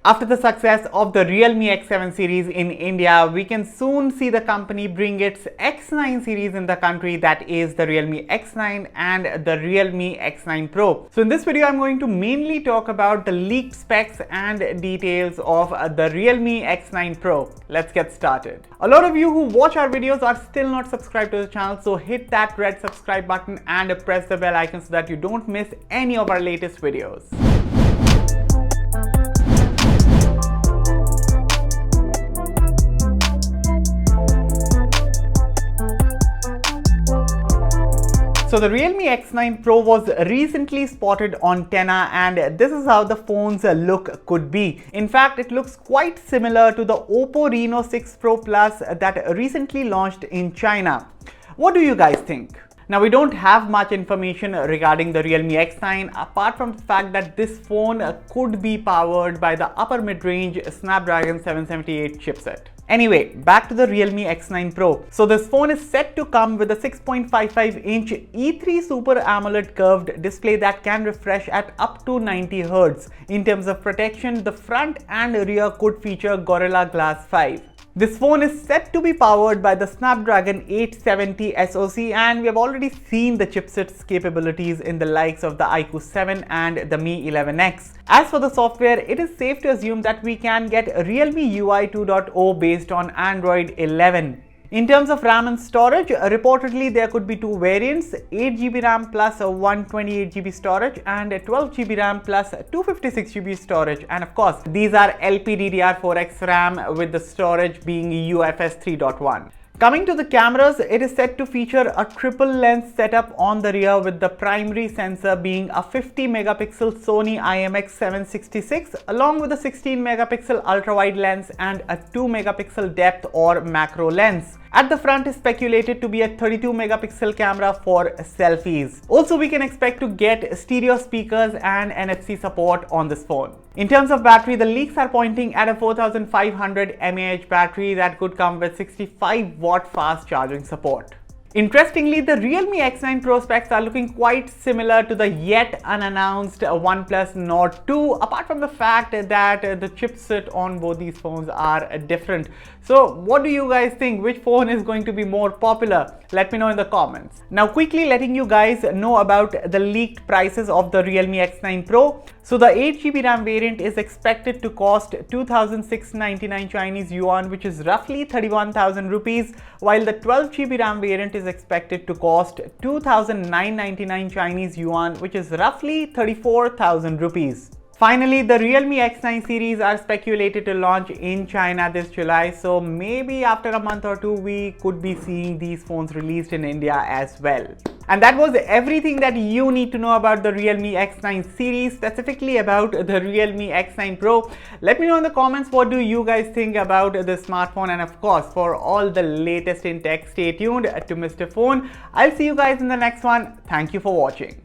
After the success of the Realme X7 series in India, we can soon see the company bring its X9 series in the country, that is the Realme X9 and the Realme X9 Pro. So in this video, I'm going to mainly talk about the leaked specs and details of the Realme X9 Pro. Let's get started. A lot of you who watch our videos are still not subscribed to the channel, so hit that red subscribe button and press the bell icon so that you don't miss any of our latest videos. So the Realme X9 Pro was recently spotted on Tenna, and this is how the phone's look could be. In fact, it looks quite similar to the Oppo Reno 6 Pro Plus that recently launched in China. What do you guys think? Now, we don't have much information regarding the Realme X9 apart from the fact that this phone could be powered by the upper mid-range Snapdragon 778 chipset. Anyway, back to the Realme X9 Pro. So this phone is set to come with a 6.55-inch E3 Super AMOLED curved display that can refresh at up to 90 Hz. In terms of protection, the front and rear could feature Gorilla Glass 5. This phone is set to be powered by the Snapdragon 870 SoC, and we have already seen the chipset's capabilities in the likes of the iQOO 7 and the Mi 11X. As for the software, it is safe to assume that we can get Realme UI 2.0 based on Android 11. In terms of RAM and storage, reportedly there could be two variants, 8GB RAM plus 128GB storage and 12GB RAM plus 256GB storage, and of course these are LPDDR4X RAM with the storage being UFS 3.1. Coming to the cameras, it is set to feature a triple lens setup on the rear with the primary sensor being a 50 megapixel Sony IMX766 along with a 16 megapixel ultra-wide lens and a 2 megapixel depth or macro lens. At the front is speculated to be a 32 megapixel camera for selfies. Also, we can expect to get stereo speakers and NFC support on this phone. In terms of battery, the leaks are pointing at a 4500 mAh battery that could come with 65-watt fast charging support. Interestingly, the Realme X9 Pro specs are looking quite similar to the yet unannounced OnePlus Nord 2, apart from the fact that the chipset on both these phones are different. So what do you guys think? Which phone is going to be more popular? Let me know in the comments. Now, quickly letting you guys know about the leaked prices of the Realme X9 Pro. So the 8GB RAM variant is expected to cost 2,699 Chinese yuan, which is roughly 31,000 rupees, while the 12GB RAM variant is expected to cost 2,999 Chinese yuan, which is roughly 34,000 rupees. Finally, the Realme X9 series are speculated to launch in China this July, so maybe after a month or two we could be seeing these phones released in India as well. And that was everything that you need to know about the Realme X9 series, specifically about the Realme X9 Pro. Let me know in the comments what do you guys think about the smartphone, and of course for all the latest in tech, stay tuned to Mr. Phone. I'll see you guys in the next one. Thank you for watching.